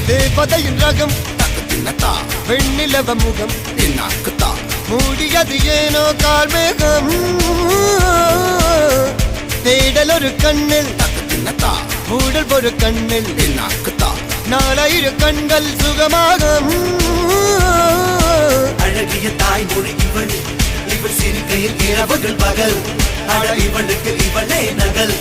தேவதையின் ரகம் வெண்ணிலவ முகம் மூடியது ஏனோ கார்மேகம் தேடல் ஒரு கண்ணில் மூடல் ஒரு கண்ணில் நாலாயிரு கண்கள் சுகமாக அழகிய தாய்மொழி இவள் இவள் சிரிக்கையில் இரவுகள் பகல் அழ இவளுக்கு இவளே நகல்.